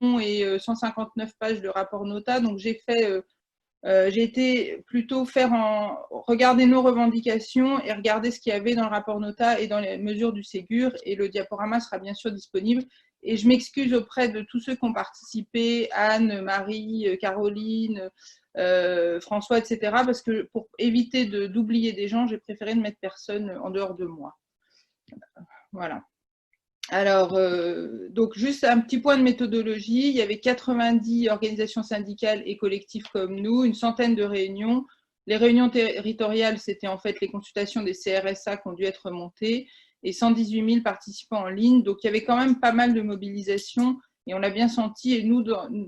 et 159 pages de rapport Nota. Donc, j'ai été plutôt regarder nos revendications et regarder ce qu'il y avait dans le rapport Nota et dans les mesures du Ségur. Et le diaporama sera bien sûr disponible. Et je m'excuse auprès de tous ceux qui ont participé, Anne, Marie, Caroline, François, etc. Parce que pour éviter d'oublier des gens, j'ai préféré ne mettre personne en dehors de moi. Voilà. Alors, donc juste un petit point de méthodologie. Il y avait 90 organisations syndicales et collectifs comme nous, une centaine de réunions. Les réunions territoriales, c'était en fait les consultations des CRSA qui ont dû être montées et 118 000 participants en ligne. Donc, il y avait quand même pas mal de mobilisation et on l'a bien senti. Et nous,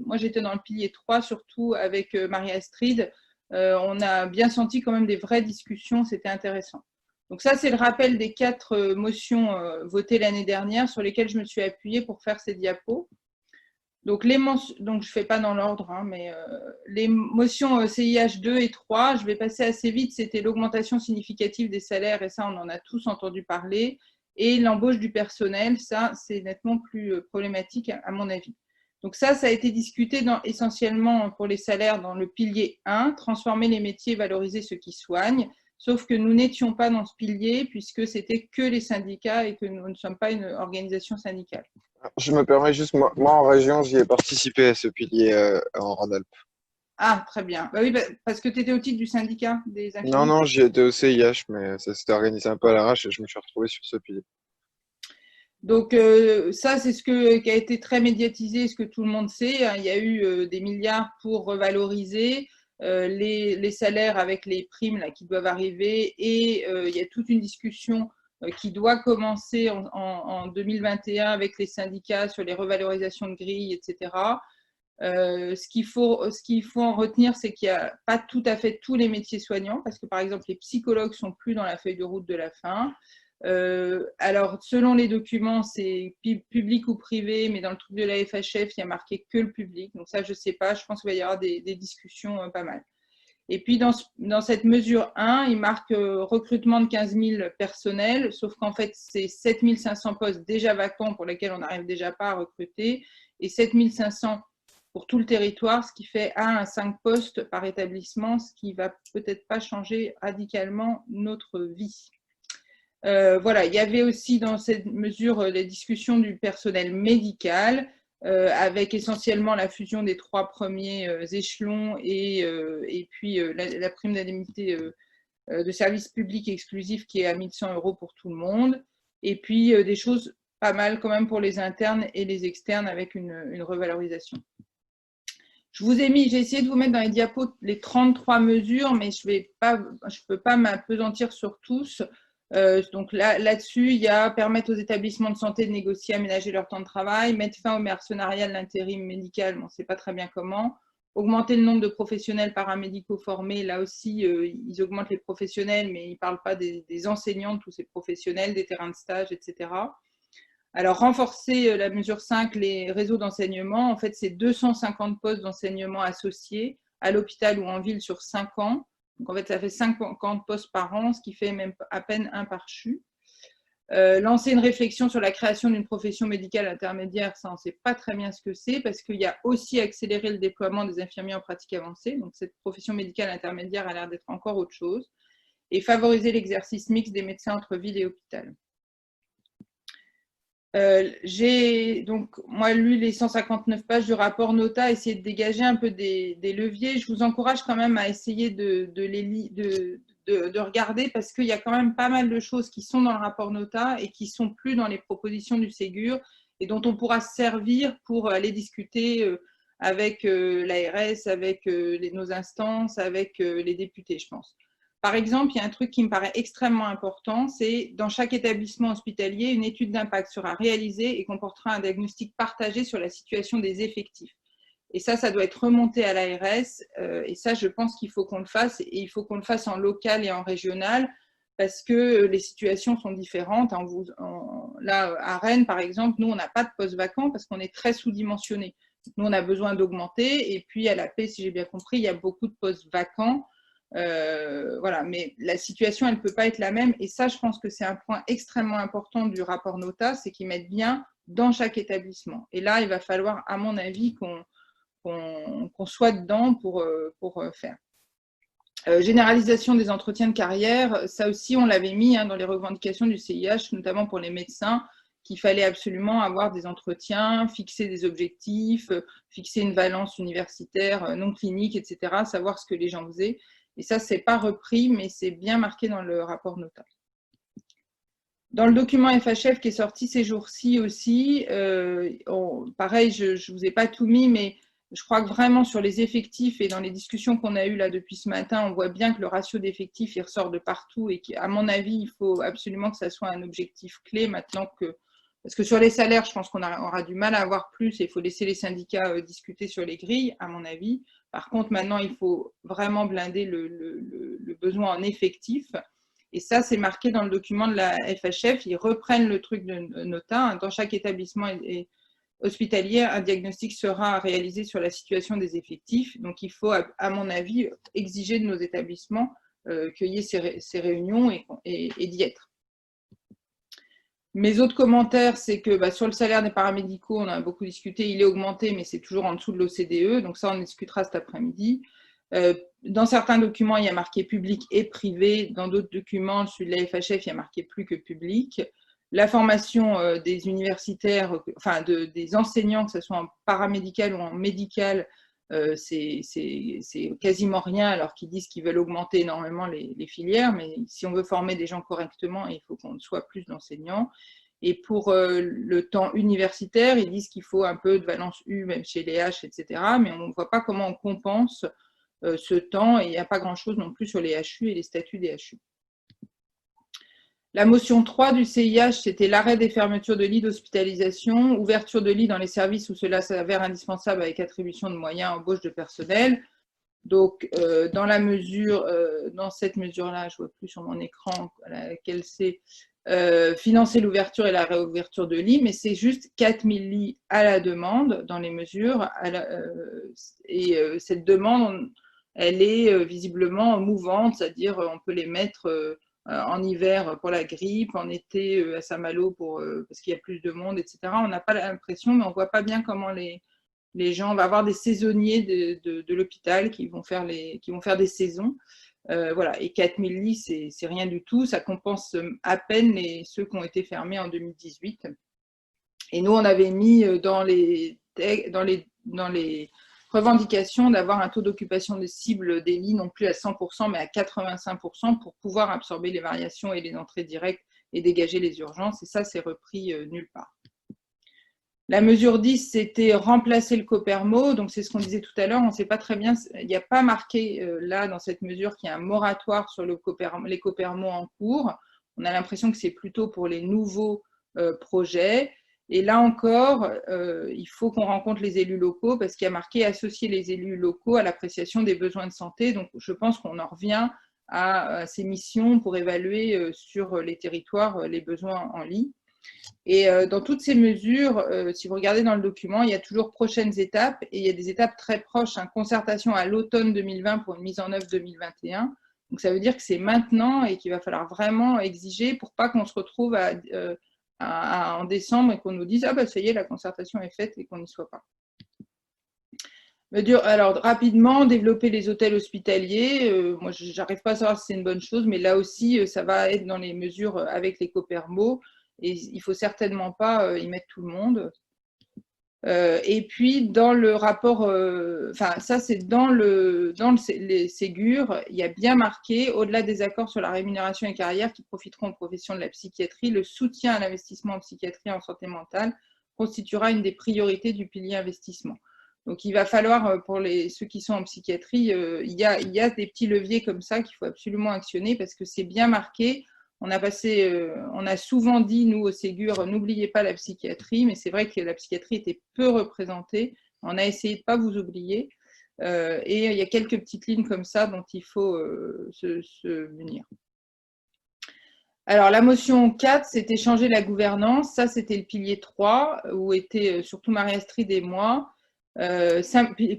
moi, j'étais dans le pilier 3, surtout avec Marie-Astrid. On a bien senti quand même des vraies discussions. C'était intéressant. Donc ça, c'est le rappel des 4 motions votées l'année dernière sur lesquelles je me suis appuyée pour faire ces diapos. Donc, je ne fais pas dans l'ordre, hein, mais les motions CIH 2 et 3, je vais passer assez vite, c'était l'augmentation significative des salaires, et ça, on en a tous entendu parler, et l'embauche du personnel, ça, c'est nettement plus problématique à mon avis. Donc ça a été discuté essentiellement pour les salaires dans le pilier 1, transformer les métiers, valoriser ceux qui soignent. Sauf que nous n'étions pas dans ce pilier puisque c'était que les syndicats et que nous ne sommes pas une organisation syndicale. Je me permets juste, moi en région, j'y ai participé à ce pilier en Rhône-Alpes. Ah, très bien. Bah oui, parce que tu étais au titre du syndicat des Non, infirmiers. non, j'y étais au CIH, mais ça s'était organisé un peu à l'arrache et je me suis retrouvé sur ce pilier. Donc ça, c'est qui a été très médiatisé, ce que tout le monde sait. Il y a eu des milliards pour revaloriser les salaires avec les primes là, qui doivent arriver. Et il y a toute une discussion qui doit commencer en 2021 avec les syndicats sur les revalorisations de grilles, etc. Ce qu'il faut en retenir, c'est qu'il n'y a pas tout à fait tous les métiers soignants, parce que par exemple, les psychologues ne sont plus dans la feuille de route de la fin. Alors, selon les documents, c'est public ou privé, mais dans le truc de la FHF, il y a marqué que le public. Donc ça, je ne sais pas, je pense qu'il va y avoir des discussions pas mal. Et puis, dans cette mesure 1, il marque recrutement de 15 000 personnels, sauf qu'en fait, c'est 7 500 postes déjà vacants pour lesquels on n'arrive déjà pas à recruter, et 7 500 pour tout le territoire, ce qui fait 1 à 5 postes par établissement, ce qui ne va peut-être pas changer radicalement notre vie. Voilà, il y avait aussi dans cette mesure les discussions du personnel médical, avec essentiellement la fusion des 3 premiers échelons et puis la prime d'indemnité de service public exclusif qui est à 1 100 € pour tout le monde. Et puis des choses pas mal quand même pour les internes et les externes avec une revalorisation. J'ai essayé de vous mettre dans les diapos les 33 mesures, mais je ne peux pas m'apesantir sur tous. Donc là-dessus, il y a permettre aux établissements de santé de négocier, aménager leur temps de travail, mettre fin au mercenariat de l'intérim médical, on ne sait pas très bien comment, augmenter le nombre de professionnels paramédicaux formés, là aussi, ils augmentent les professionnels, mais ils ne parlent pas des enseignants, de tous ces professionnels, des terrains de stage, etc. Alors, renforcer la mesure 5, les réseaux d'enseignement, en fait, c'est 250 postes d'enseignement associés à l'hôpital ou en ville sur 5 ans. Donc, en fait, ça fait 50 postes par an, ce qui fait même à peine un par CHU. Lancer une réflexion sur la création d'une profession médicale intermédiaire, ça, on ne sait pas très bien ce que c'est, parce qu'il y a aussi accéléré le déploiement des infirmiers en pratique avancée. Donc, cette profession médicale intermédiaire a l'air d'être encore autre chose. Et favoriser l'exercice mixte des médecins entre ville et hôpital. J'ai donc moi lu les 159 pages du rapport Nota, essayé de dégager un peu des leviers. Je vous encourage quand même à essayer de regarder parce qu'il y a quand même pas mal de choses qui sont dans le rapport Nota et qui sont plus dans les propositions du Ségur et dont on pourra se servir pour aller discuter avec l'ARS, avec nos instances, avec les députés, je pense. Par exemple, il y a un truc qui me paraît extrêmement important, c'est dans chaque établissement hospitalier, une étude d'impact sera réalisée et comportera un diagnostic partagé sur la situation des effectifs. Et ça doit être remonté à l'ARS. Et ça, je pense qu'il faut qu'on le fasse. Et il faut qu'on le fasse en local et en régional parce que les situations sont différentes. Là, à Rennes, par exemple, nous, on n'a pas de poste vacant parce qu'on est très sous-dimensionné. Nous, on a besoin d'augmenter. Et puis, à la paix, si j'ai bien compris, il y a beaucoup de postes vacants. Voilà, mais la situation, elle ne peut pas être la même. Et ça, je pense que c'est un point extrêmement important du rapport Nota, c'est qu'ils mettent bien dans chaque établissement. Et là, il va falloir, à mon avis, qu'on soit dedans pour faire. Généralisation des entretiens de carrière, ça aussi, on l'avait mis dans les revendications du CIH, notamment pour les médecins, qu'il fallait absolument avoir des entretiens, fixer des objectifs, fixer une valence universitaire non clinique, etc., savoir ce que les gens faisaient. Et ça, ce n'est pas repris, mais c'est bien marqué dans le rapport notable. Dans le document FHF qui est sorti ces jours-ci aussi, pareil, je ne vous ai pas tout mis, mais je crois que vraiment sur les effectifs et dans les discussions qu'on a eues là depuis ce matin, on voit bien que le ratio d'effectifs il ressort de partout et qu'à mon avis, il faut absolument que ça soit un objectif clé maintenant que… Parce que sur les salaires, je pense qu'on aura du mal à avoir plus et il faut laisser les syndicats discuter sur les grilles, à mon avis. Par contre, maintenant, il faut vraiment blinder le besoin en effectifs. Et ça, c'est marqué dans le document de la FHF. Ils reprennent le truc de Nota. Dans chaque établissement hospitalier, un diagnostic sera réalisé sur la situation des effectifs. Donc, il faut, à mon avis, exiger de nos établissements qu'il y ait ces réunions et d'y être. Mes autres commentaires, c'est que sur le salaire des paramédicaux, on a beaucoup discuté, il est augmenté, mais c'est toujours en dessous de l'OCDE. Donc, ça, on discutera cet après-midi. Dans certains documents, il y a marqué public et privé. Dans d'autres documents, celui de la FHF, il y a marqué plus que public. La formation des universitaires, enfin des enseignants, que ce soit en paramédical ou en médical, c'est quasiment rien, alors qu'ils disent qu'ils veulent augmenter énormément les filières. Mais si on veut former des gens correctement, il faut qu'on soit plus d'enseignants. Et pour le temps universitaire, ils disent qu'il faut un peu de valence U, même chez les H, etc. Mais on ne voit pas comment on compense ce temps, et il n'y a pas grand-chose non plus sur les HU et les statuts des HU. La motion 3 du CIH, c'était l'arrêt des fermetures de lits d'hospitalisation, ouverture de lits dans les services où cela s'avère indispensable avec attribution de moyens, embauche de personnel. Donc, dans cette mesure-là, je ne vois plus sur mon écran laquelle c'est, financer l'ouverture et la réouverture de lits, mais c'est juste 4000 lits à la demande dans les mesures. Cette demande, elle est visiblement mouvante, c'est-à-dire on peut les mettre en hiver pour la grippe, en été à Saint-Malo parce qu'il y a plus de monde, etc. On n'a pas l'impression, mais on ne voit pas bien comment les gens, on va avoir des saisonniers de l'hôpital qui vont faire des saisons. Voilà. Et 4000 lits, c'est rien du tout. Ça compense à peine ceux qui ont été fermés en 2018. Et nous, on avait mis dans les revendications d'avoir un taux d'occupation de cible des lits non plus à 100%, mais à 85% pour pouvoir absorber les variations et les entrées directes et dégager les urgences. Et ça, c'est repris nulle part. La mesure 10, c'était remplacer le Copermo. Donc, c'est ce qu'on disait tout à l'heure. On ne sait pas très bien. Il n'y a pas marqué là, dans cette mesure, qu'il y a un moratoire sur les Copermo en cours. On a l'impression que c'est plutôt pour les nouveaux projets. Et là encore, il faut qu'on rencontre les élus locaux parce qu'il y a marqué associer les élus locaux à l'appréciation des besoins de santé. Donc, je pense qu'on en revient à ces missions pour évaluer sur les territoires les besoins en lits. Et dans toutes ces mesures, si vous regardez dans le document, il y a toujours prochaines étapes et il y a des étapes très proches. Concertation à l'automne 2020 pour une mise en œuvre 2021. Donc, ça veut dire que c'est maintenant et qu'il va falloir vraiment exiger pour pas qu'on se retrouve en décembre et qu'on nous dise « Ah ben ça y est, la concertation est faite » et qu'on n'y soit pas. Alors, rapidement, développer les hôtels hospitaliers. Moi, je n'arrive pas à savoir si c'est une bonne chose, mais là aussi, ça va être dans les mesures avec les Copermo. Et il ne faut certainement pas y mettre tout le monde. Et puis, dans le rapport, ça c'est dans les Ségur, il y a bien marqué, au-delà des accords sur la rémunération et carrière qui profiteront aux professions de la psychiatrie, le soutien à l'investissement en psychiatrie et en santé mentale constituera une des priorités du pilier investissement. Donc, il va falloir, pour ceux qui sont en psychiatrie, il y a des petits leviers comme ça qu'il faut absolument actionner parce que c'est bien marqué. On a souvent dit, nous, au Ségur, n'oubliez pas la psychiatrie, mais c'est vrai que la psychiatrie était peu représentée. On a essayé de ne pas vous oublier. Et il y a quelques petites lignes comme ça dont il faut se munir. Alors, la motion 4, c'était changer la gouvernance. Ça, c'était le pilier 3, où étaient surtout Marie-Astrid et moi.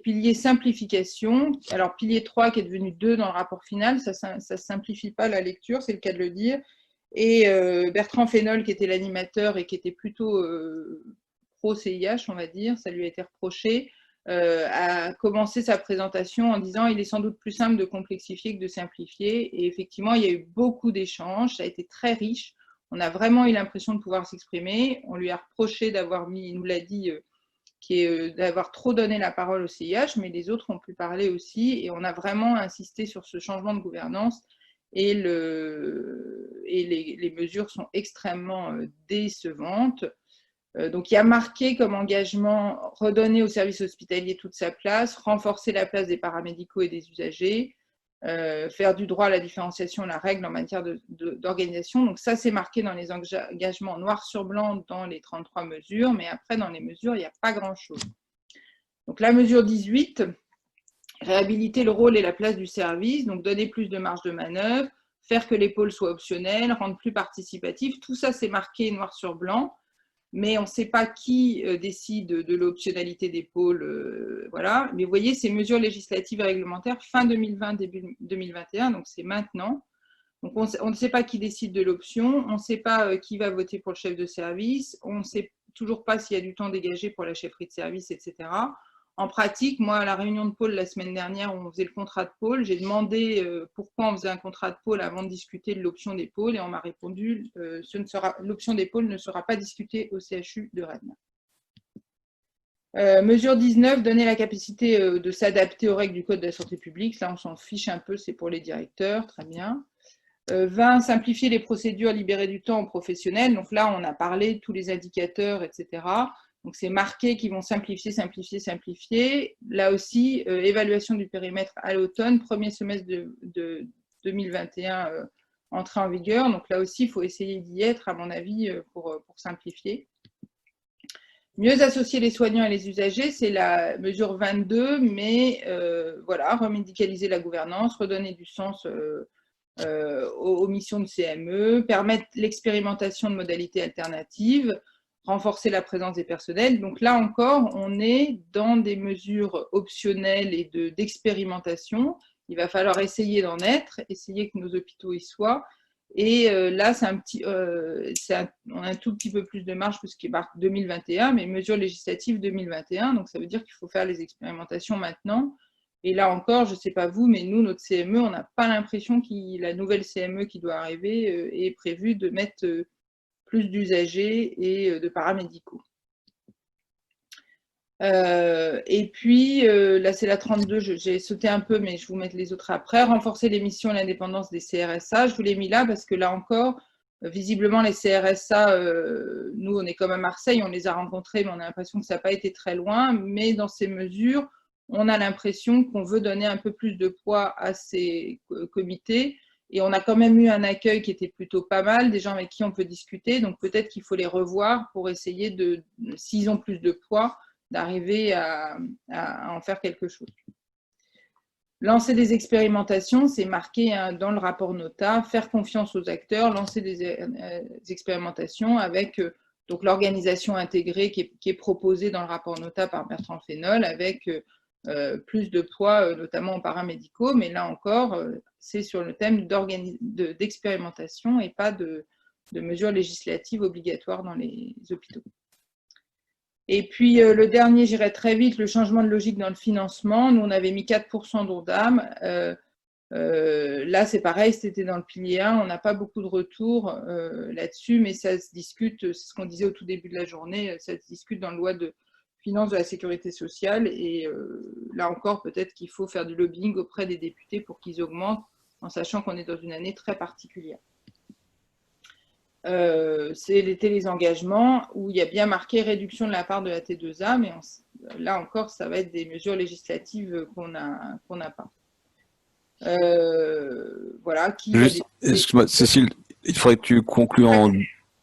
Pilier simplification. Alors, pilier 3 qui est devenu 2 dans le rapport final, ça ne simplifie pas la lecture, c'est le cas de le dire. Et Bertrand Fénol qui était l'animateur et qui était plutôt pro-CIH, on va dire, ça lui a été reproché, a commencé sa présentation en disant il est sans doute plus simple de complexifier que de simplifier. Et effectivement, il y a eu beaucoup d'échanges, ça a été très riche. On a vraiment eu l'impression de pouvoir s'exprimer. On lui a reproché d'avoir mis, il nous l'a dit, d'avoir trop donné la parole au CIH, mais les autres ont pu parler aussi. Et on a vraiment insisté sur ce changement de gouvernance. Et les mesures sont extrêmement décevantes. Donc, il y a marqué comme engagement redonner au service hospitalier toute sa place, renforcer la place des paramédicaux et des usagers, faire du droit à la différenciation la règle en matière d'organisation. Donc, ça, c'est marqué dans les engagements noir sur blanc dans les 33 mesures, mais après, dans les mesures, il n'y a pas grand-chose. Donc, la mesure 18, réhabiliter le rôle et la place du service, donc donner plus de marge de manœuvre, faire que les pôles soient optionnels, rendre plus participatifs. Tout ça, c'est marqué noir sur blanc. Mais on ne sait pas qui décide de l'optionnalité des pôles. Voilà. Mais vous voyez, ces mesures législatives et réglementaires, fin 2020, début 2021, donc c'est maintenant. Donc on ne sait pas qui décide de l'option, on ne sait pas qui va voter pour le chef de service, on ne sait toujours pas s'il y a du temps dégagé pour la chefferie de service, etc. En pratique, moi, à la réunion de pôle la semaine dernière, où on faisait le contrat de pôle, j'ai demandé pourquoi on faisait un contrat de pôle avant de discuter de l'option des pôles et on m'a répondu l'option des pôles ne sera pas discutée au CHU de Rennes. Mesure 19, donner la capacité de s'adapter aux règles du Code de la santé publique. Là, on s'en fiche un peu, c'est pour les directeurs, très bien. 20, simplifier les procédures, libérer du temps aux professionnels. Donc là, on a parlé de tous les indicateurs, etc. Donc, c'est marqué qu'ils vont simplifier, simplifier, simplifier. Là aussi, évaluation du périmètre à l'automne, premier semestre de 2021, entrée en vigueur. Donc, là aussi, il faut essayer d'y être, à mon avis, pour simplifier. Mieux associer les soignants et les usagers, c'est la mesure 22, mais voilà, remédicaliser la gouvernance, redonner du sens aux missions de CME, permettre l'expérimentation de modalités alternatives, renforcer la présence des personnels. Donc là encore, on est dans des mesures optionnelles et d'expérimentation. Il va falloir essayer d'en être, essayer que nos hôpitaux y soient. Et là, on a un tout petit peu plus de marge puisqu'il est marqué 2021, mais mesures législatives 2021. Donc ça veut dire qu'il faut faire les expérimentations maintenant. Et là encore, je ne sais pas vous, mais nous, notre CME, on n'a pas l'impression que la nouvelle CME qui doit arriver est prévue de mettre plus d'usagers et de paramédicaux. Et puis, là, c'est la 32, j'ai sauté un peu, mais je vais vous mettre les autres après. Renforcer les missions et l'indépendance des CRSA. Je vous l'ai mis là parce que là encore, visiblement, les CRSA, nous, on est comme à Marseille, on les a rencontrés, mais on a l'impression que ça n'a pas été très loin. Mais dans ces mesures, on a l'impression qu'on veut donner un peu plus de poids à ces comités. Et on a quand même eu un accueil qui était plutôt pas mal, des gens avec qui on peut discuter. Donc peut-être qu'il faut les revoir pour essayer de, s'ils ont plus de poids, d'arriver à en faire quelque chose. Lancer des expérimentations, c'est marqué dans le rapport NOTA, faire confiance aux acteurs, lancer des expérimentations avec donc l'organisation intégrée qui est proposée dans le rapport NOTA par Bertrand Fénol, avec plus de poids, notamment en paramédicaux, mais là encore, c'est sur le thème d'expérimentation et pas de mesures législatives obligatoires dans les hôpitaux. Et puis le dernier, j'irai très vite, le changement de logique dans le financement. Nous, on avait mis 4% d'ONDAM. Là, c'est pareil, c'était dans le pilier 1. On n'a pas beaucoup de retours là-dessus, mais ça se discute, c'est ce qu'on disait au tout début de la journée, ça se discute dans la loi de finances de la sécurité sociale. Et là encore, peut-être qu'il faut faire du lobbying auprès des députés pour qu'ils augmentent, en sachant qu'on est dans une année très particulière. C'était les engagements où il y a bien marqué réduction de la part de la T2A, mais là encore, ça va être des mesures législatives qu'on n'a pas. Voilà. Excuse-moi, Cécile, il faudrait que tu conclues en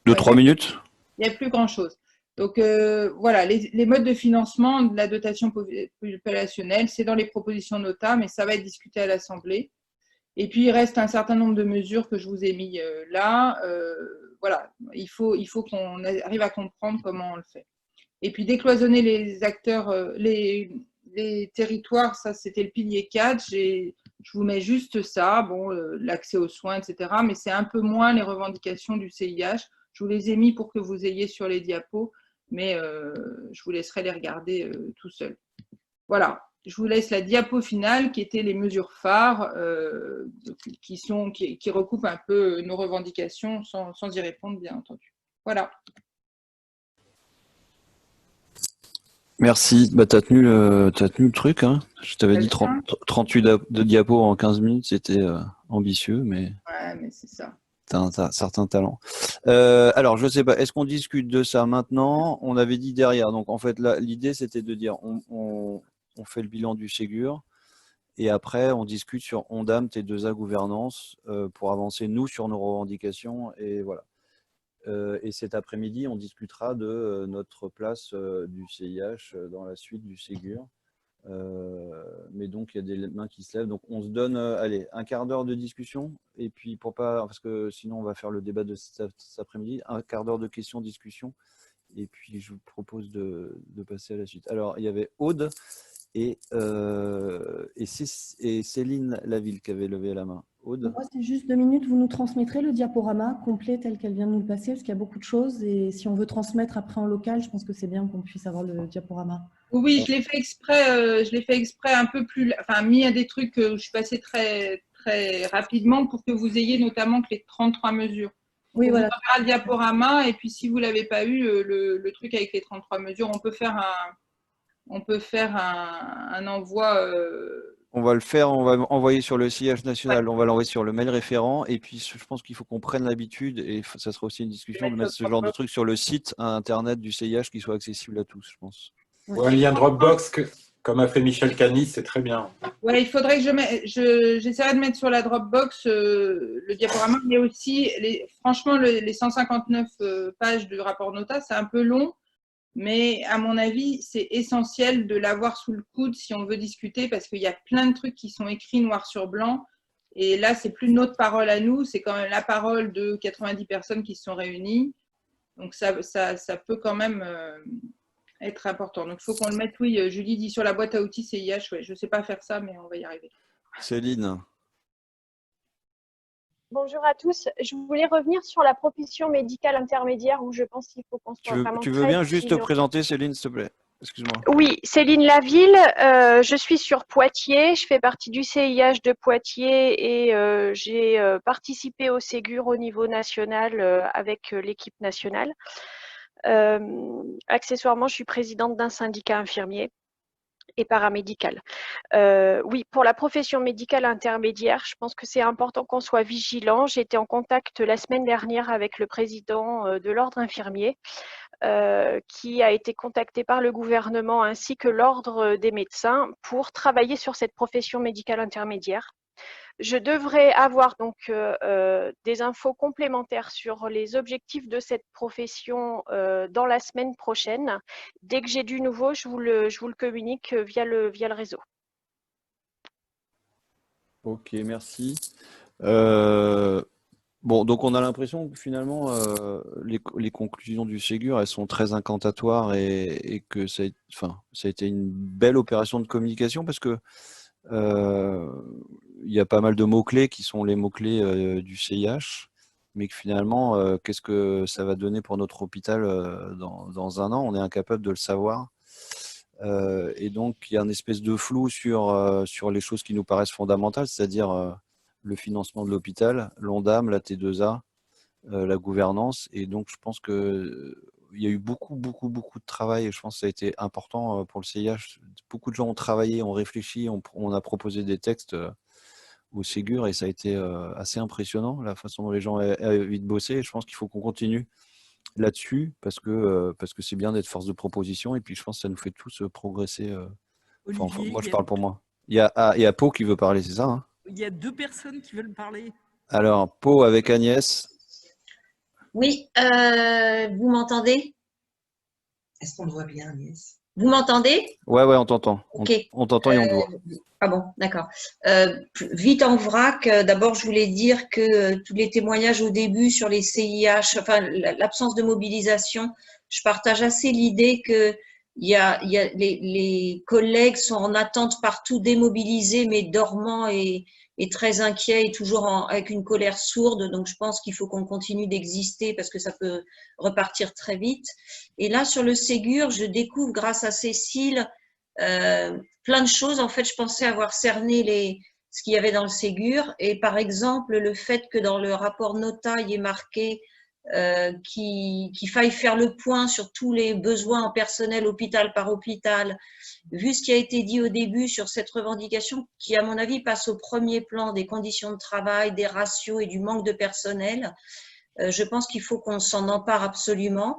2-3 minutes. Il n'y a plus grand-chose. Donc voilà, les modes de financement de la dotation populationnelle, c'est dans les propositions NOTA, mais ça va être discuté à l'Assemblée. Et puis, il reste un certain nombre de mesures que je vous ai mis là. Voilà, il faut qu'on arrive à comprendre comment on le fait. Et puis, décloisonner les acteurs, les territoires, ça, c'était le pilier 4. Je vous mets juste ça, bon, l'accès aux soins, etc. Mais c'est un peu moins les revendications du CIH. Je vous les ai mis pour que vous ayez sur les diapos mais je vous laisserai les regarder tout seul. Voilà, je vous laisse la diapo finale qui était les mesures phares qui recoupent un peu nos revendications sans y répondre, bien entendu. Voilà. Merci. Bah, t'as tenu le truc, hein. Je t'avais dit 38 de diapos en 15 minutes, c'était ambitieux, mais. Ouais, mais c'est ça. T'as un certain talent. Alors, je sais pas, est-ce qu'on discute de ça maintenant? On avait dit derrière. Donc, en fait, là, l'idée, c'était de dire, on fait le bilan du Ségur, et après, on discute sur ONDAM, T2A, gouvernance, pour avancer, nous, sur nos revendications, et voilà. Et cet après-midi, on discutera de notre place du CIH dans la suite du Ségur. Mais donc, il y a des mains qui se lèvent. Donc, on se donne, allez, un quart d'heure de discussion. Et puis, parce que sinon, on va faire le débat de cet après-midi. Un quart d'heure de questions-discussions. Et puis, je vous propose de passer à la suite. Alors, il y avait Aude et Céline Laville qui avait levé la main. Aude. Moi, c'est juste 2 minutes. Vous nous transmettrez le diaporama complet tel qu'elle vient de nous le passer, parce qu'il y a beaucoup de choses. Et si on veut transmettre après en local, je pense que c'est bien qu'on puisse avoir le diaporama. Oui, je l'ai fait exprès un peu plus, enfin, mis à des trucs où je suis passée très, très rapidement pour que vous ayez notamment que les 33 mesures. Oui, voilà. On va faire le diaporama et puis si vous ne l'avez pas eu, le truc avec les 33 mesures, on peut faire un envoi. On va le faire, on va envoyer sur le CIH national, ouais. On va l'envoyer sur le mail référent. Et puis, je pense qu'il faut qu'on prenne l'habitude, et ça sera aussi une discussion, de mettre ce genre de truc sur le site internet du CIH qui soit accessible à tous, je pense. Ou un lien Dropbox, comme a fait Michel Canis, c'est très bien. Ouais, il faudrait que j'essaierai de mettre sur la Dropbox le diaporama, mais aussi, franchement, les 159 pages du rapport Nota, c'est un peu long. Mais à mon avis, c'est essentiel de l'avoir sous le coude si on veut discuter parce qu'il y a plein de trucs qui sont écrits noir sur blanc. Et là, c'est plus notre parole à nous, c'est quand même la parole de 90 personnes qui se sont réunies. Donc, ça peut quand même être important. Donc, il faut qu'on le mette, oui, Julie dit sur la boîte à outils CIH. Ouais, je ne sais pas faire ça, mais on va y arriver. Céline. Bonjour à tous. Je voulais revenir sur la profession médicale intermédiaire où je pense qu'il faut qu'on soit vraiment Tu veux bien juste te présenter, Céline, s'il te plaît? Excuse-moi. Oui, Céline Laville. Je suis sur Poitiers. Je fais partie du CIH de Poitiers et j'ai participé au Ségur au niveau national avec l'équipe nationale. Accessoirement, je suis présidente d'un syndicat infirmier et paramédicale. Oui, pour la profession médicale intermédiaire, je pense que c'est important qu'on soit vigilant. J'ai été en contact la semaine dernière avec le président de l'ordre infirmier qui a été contacté par le gouvernement ainsi que l'ordre des médecins pour travailler sur cette profession médicale intermédiaire. Je devrais avoir donc des infos complémentaires sur les objectifs de cette profession dans la semaine prochaine. Dès que j'ai du nouveau, je vous le communique via le réseau. Ok, merci. Bon, donc on a l'impression que finalement, les conclusions du Ségur, elles sont très incantatoires et que ça a été une belle opération de communication parce que il y a pas mal de mots-clés qui sont les mots-clés du CIH, mais que finalement, qu'est-ce que ça va donner pour notre hôpital dans un an? On est incapable de le savoir. Et donc, il y a une espèce de flou sur les choses qui nous paraissent fondamentales, c'est-à-dire le financement de l'hôpital, l'ONDAM, la T2A, la gouvernance. Et donc, je pense qu'il y a eu beaucoup de travail et je pense que ça a été important pour le CIH. Beaucoup de gens ont travaillé, ont réfléchi, on a proposé des textes au Ségur et ça a été assez impressionnant, la façon dont les gens ont vite bossé. Et je pense qu'il faut qu'on continue là-dessus parce que c'est bien d'être force de proposition et puis je pense que ça nous fait tous progresser. Olivier, moi, je parle pour moi. Il y a Pau qui veut parler, c'est ça, hein? Il y a 2 personnes qui veulent parler. Alors, Pau avec Agnès. Oui, vous m'entendez? Est-ce qu'on le voit bien, Agnès? Vous m'entendez? Ouais, on t'entend. Ok. On t'entend et on te voit. Ah bon, d'accord. Vite en vrac, d'abord, je voulais dire que tous les témoignages au début sur les CIH, enfin, l'absence de mobilisation, je partage assez l'idée que les collègues sont en attente partout, démobilisés, mais dormants et très inquiets et toujours avec une colère sourde. Donc, je pense qu'il faut qu'on continue d'exister parce que ça peut repartir très vite. Et là, sur le Ségur, je découvre grâce à Cécile plein de choses. En fait, je pensais avoir cerné ce qu'il y avait dans le Ségur. Et par exemple, le fait que dans le rapport Nota, il est marqué qu'il faille faire le point sur tous les besoins en personnel hôpital par hôpital, vu ce qui a été dit au début sur cette revendication qui, à mon avis, passe au premier plan des conditions de travail, des ratios et du manque de personnel. Je pense qu'il faut qu'on s'en empare absolument.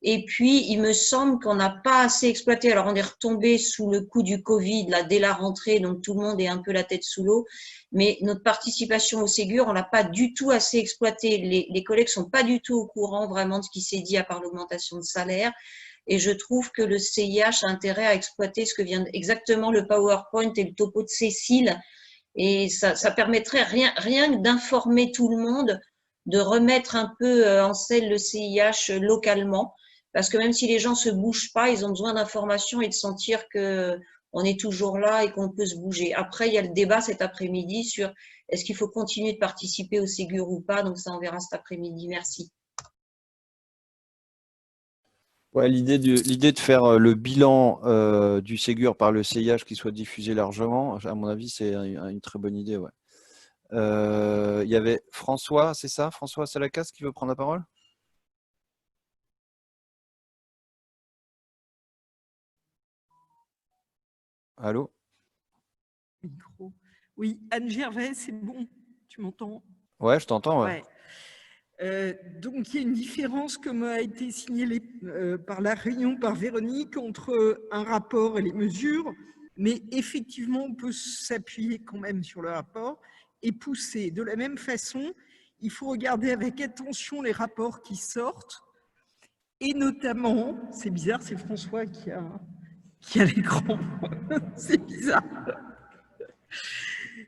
Et puis, il me semble qu'on n'a pas assez exploité. Alors, on est retombé sous le coup du Covid, là, dès la rentrée, donc tout le monde est un peu la tête sous l'eau. Mais notre participation au Ségur, on l'a pas du tout assez exploité. Les collègues sont pas du tout au courant vraiment de ce qui s'est dit à part l'augmentation de salaire. Et je trouve que le CIH a intérêt à exploiter ce que vient exactement le PowerPoint et le topo de Cécile. Et ça permettrait rien que d'informer tout le monde, de remettre un peu en selle le CIH localement. Parce que même si les gens se bougent pas, ils ont besoin d'informations et de sentir qu'on est toujours là et qu'on peut se bouger. Après, il y a le débat cet après-midi sur est-ce qu'il faut continuer de participer au Ségur ou pas. Donc ça, on verra cet après-midi. Merci. Ouais, l'idée de faire le bilan du Ségur par le CIH qui soit diffusé largement, à mon avis, c'est une très bonne idée. Ouais. Il y avait François, c'est ça? François Salakas qui veut prendre la parole? Allô? Micro. Oui, Anne Gervais, c'est bon, tu m'entends? Ouais, je t'entends. Ouais. Donc, il y a une différence, comme a été signalé par la réunion par Véronique, entre un rapport et les mesures, mais effectivement, on peut s'appuyer quand même sur le rapport et pousser. De la même façon, il faut regarder avec attention les rapports qui sortent, et notamment, c'est bizarre, c'est François qui a l'écran, c'est bizarre.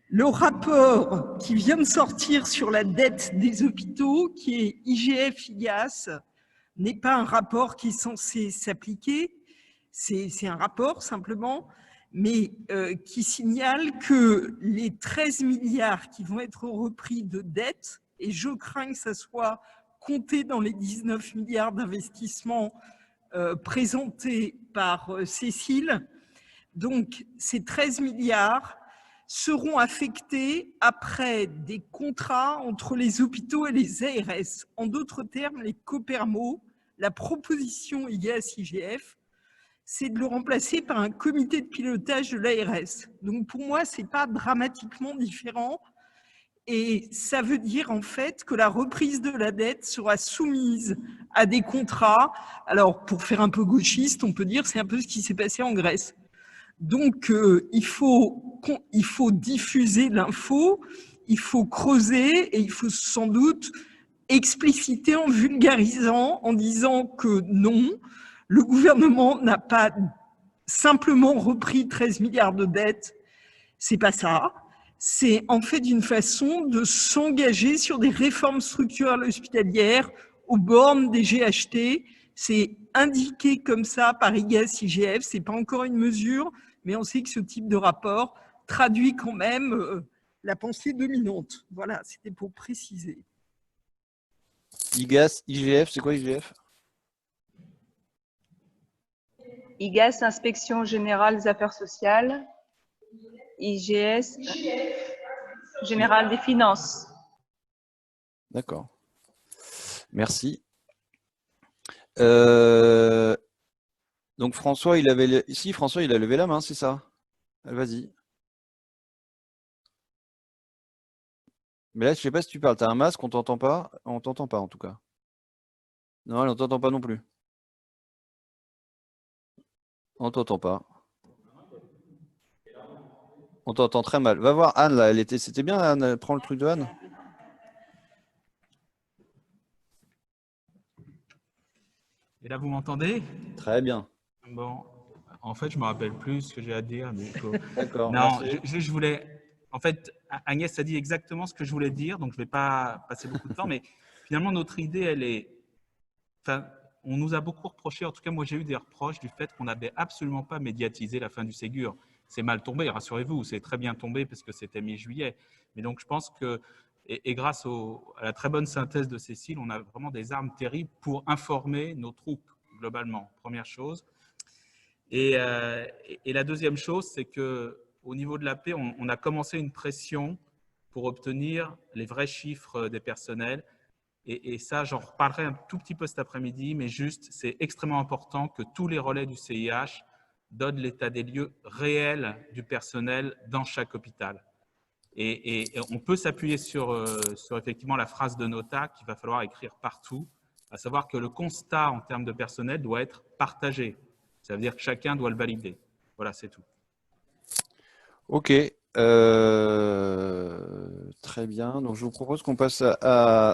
Le rapport qui vient de sortir sur la dette des hôpitaux, qui est IGF-IGAS, n'est pas un rapport qui est censé s'appliquer, c'est un rapport simplement, mais qui signale que les 13 milliards qui vont être repris de dette, et je crains que ça soit compté dans les 19 milliards d'investissements présentés par Cécile, donc ces 13 milliards seront affectés après des contrats entre les hôpitaux et les ARS. En d'autres termes, les Copermo, la proposition IGAS-IGF, c'est de le remplacer par un comité de pilotage de l'ARS. Donc pour moi, ce n'est pas dramatiquement différent. Et ça veut dire en fait que la reprise de la dette sera soumise à des contrats. Alors pour faire un peu gauchiste, on peut dire c'est un peu ce qui s'est passé en Grèce. Donc, il faut diffuser l'info, il faut creuser et il faut sans doute expliciter en vulgarisant, en disant que non, le gouvernement n'a pas simplement repris 13 milliards de dettes, c'est pas ça. C'est en fait une façon de s'engager sur des réformes structurelles hospitalières aux bornes des GHT. C'est indiqué comme ça par IGAS-IGF, c'est pas encore une mesure, mais on sait que ce type de rapport traduit quand même la pensée dominante. Voilà, c'était pour préciser. IGAS, IGF, c'est quoi IGF? IGAS, Inspection Générale des Affaires Sociales. IGS, Général des Finances. D'accord. Merci. Donc François, François, il a levé la main, c'est ça? Vas-y. Mais là, je sais pas si tu parles. Tu as un masque, on t'entend pas. On t'entend pas en tout cas. Non, on t'entend pas non plus. On t'entend pas. On t'entend très mal. Va voir Anne là. C'était bien Anne. Prends le truc de Anne. Et là, vous m'entendez? Très bien. Bon, en fait, je me rappelle plus ce que j'ai à dire. D'accord. Non, je voulais. En fait, Agnès a dit exactement ce que je voulais dire, donc je ne vais pas passer beaucoup de temps. Mais finalement, notre idée, elle est. Enfin, on nous a beaucoup reproché, en tout cas moi j'ai eu des reproches du fait qu'on n'avait absolument pas médiatisé la fin du Ségur. C'est mal tombé, rassurez-vous, c'est très bien tombé parce que c'était mi-juillet. Mais donc je pense que, et grâce à la très bonne synthèse de Cécile, on a vraiment des armes terribles pour informer nos troupes, globalement, première chose. Et la deuxième chose, c'est qu'au niveau de la paix, on a commencé une pression pour obtenir les vrais chiffres des personnels. Et ça, j'en reparlerai un tout petit peu cet après-midi, mais juste, c'est extrêmement important que tous les relais du CIH donnent l'état des lieux réel du personnel dans chaque hôpital. Et on peut s'appuyer sur effectivement la phrase de Nota qu'il va falloir écrire partout, à savoir que le constat en termes de personnel doit être partagé. Ça veut dire que chacun doit le valider. Voilà, c'est tout. Ok. Très bien. Donc, je vous propose qu'on passe à